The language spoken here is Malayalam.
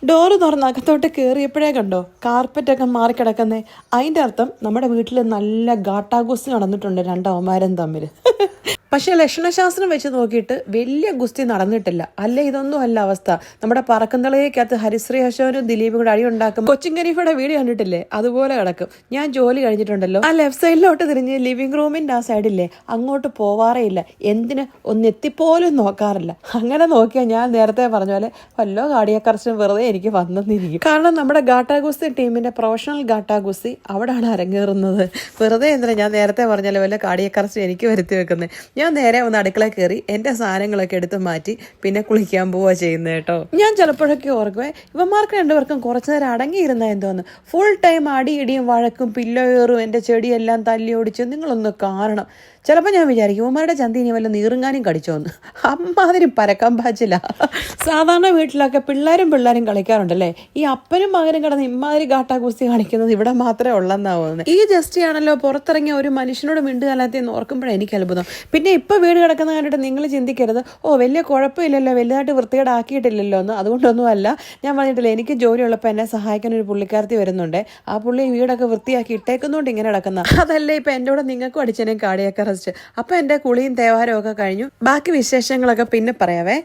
ഡോറ് തുറന്ന് അകത്തോട്ട് കയറിയപ്പോഴേ കണ്ടോ കാർപ്പറ്റൊക്കെ മാറിക്കിടക്കുന്നേ. അതിൻ്റെ അർത്ഥം നമ്മുടെ വീട്ടിൽ നല്ല ഗാട്ടാഗുസ്തി നടന്നിട്ടുണ്ട് രണ്ടവന്മാരും തമ്മിൽ. പക്ഷെ ലക്ഷണശാസ്ത്രം വെച്ച് നോക്കിയിട്ട് വലിയ ഗുസ്തി നടന്നിട്ടില്ല. അല്ല, ഇതൊന്നും അല്ല അവസ്ഥ. നമ്മുടെ പറക്കുന്തളയ്ക്കകത്ത് ഹരിശ്രീ അശോനും ദിലീപും കൂടെ അടിയുണ്ടാക്കും. കൊച്ചിൻ ഖലീഫയുടെ വീഡിയോ കണ്ടിട്ടില്ലേ? അതുപോലെ കിടക്കും. ഞാൻ ജോലി കഴിഞ്ഞിട്ടുണ്ടല്ലോ, ആ ലെഫ്റ്റ് സൈഡിലോട്ട് തിരിഞ്ഞ് ലിവിംഗ് റൂമിൻ്റെ ആ സൈഡില്ലേ അങ്ങോട്ട് പോവാറേ ഇല്ല. എന്തിന് ഒന്ന് എത്തിപ്പോലും നോക്കാറില്ല. അങ്ങനെ നോക്കിയാൽ ഞാൻ നേരത്തെ പറഞ്ഞ പോലെ വല്ലോ കാർഡിയാക് വെറുതെ എനിക്ക് വന്നെന്നിരിക്കും. കാരണം നമ്മുടെ ഗാട്ടാഗുസ്തി ടീമിന്റെ പ്രൊഫഷണൽ ഗാട്ടാഗുസ്തി അവിടെയാണ് അരങ്ങേറുന്നത്. വെറുതെ എന്തിനാ ഞാൻ നേരത്തെ പറഞ്ഞാലും വല്ല കാർഡിയാക് എനിക്ക് വരുത്തി വെക്കുന്നത്. ഞാൻ നേരെ ഒന്ന് അടുക്കള കയറി എൻ്റെ സാധനങ്ങളൊക്കെ എടുത്ത് മാറ്റി പിന്നെ കുളിക്കാൻ പോവുക ചെയ്യുന്നത് കേട്ടോ. ഞാൻ ചിലപ്പോഴൊക്കെ ഓർക്കുവേ, ഇവന്മാർക്ക് രണ്ടുപേർക്കും കുറച്ചു നേരം അടങ്ങിയിരുന്ന എന്തോന്ന്. ഫുൾ ടൈം അടിയിടിയും വഴക്കും പില്ലോയേറും എൻ്റെ ചെടിയെല്ലാം തല്ലി ഓടിച്ച് നിങ്ങളൊന്ന് കാണണം. ചിലപ്പോൾ ഞാൻ വിചാരിക്കും ഇവന്മാരുടെ ചന്തി ഇനി വല്ല നീറുങ്ങാനും കടിച്ചോന്ന്. അമ്മാതിരി പരക്കം പാച്ചില്ല. സാധാരണ വീട്ടിലൊക്കെ പിള്ളേരും കളിക്കാറുണ്ടല്ലേ. ഈ അപ്പനും മകനും കിടന്ന് ഇമ്മാതിരി ഗാട്ടാഗുസ്തി കാണിക്കുന്നത് ഇവിടെ മാത്രമേ ഉള്ളെന്നാ തോന്നുന്നത്. ഈ ജസ്റ്റ് ആണല്ലോ പുറത്തിറങ്ങിയ ഒരു മനുഷ്യനോട് മിണ്ടുകാലത്തെന്ന് ഓർക്കുമ്പോഴാണ് എനിക്ക് അത്ഭുതം. പിന്നെ ഇപ്പോൾ വീട് കിടക്കുന്ന കണ്ടിട്ട് നിങ്ങൾ ചിന്തിക്കരുത്, ഓ വലിയ കുഴപ്പമില്ലല്ലോ, വലുതായിട്ട് വൃത്തികേടാക്കിയിട്ടില്ലല്ലോ എന്ന്. അതുകൊണ്ടൊന്നും അല്ല. ഞാൻ പറഞ്ഞിട്ടില്ല, എനിക്ക് ജോലിയുള്ളപ്പോൾ എന്നെ സഹായിക്കാൻ ഒരു പുള്ളിക്കാരത്തി വരുന്നുണ്ട്. ആ പുള്ളി വീടൊക്കെ വൃത്തിയാക്കി ഇട്ടേക്കുന്നതുകൊണ്ട് ഇങ്ങനെ കിടക്കുന്ന. അതല്ലേ ഇപ്പം എൻ്റെ കൂടെ നിങ്ങൾക്കും അടിച്ചേനെ കാർഡിയാക് അറസ്റ്റ്. അപ്പം എൻ്റെ കുളിയും തേവാരവും ഒക്കെ കഴിഞ്ഞു. ബാക്കി വിശേഷങ്ങളൊക്കെ പിന്നെ പറയാവേ.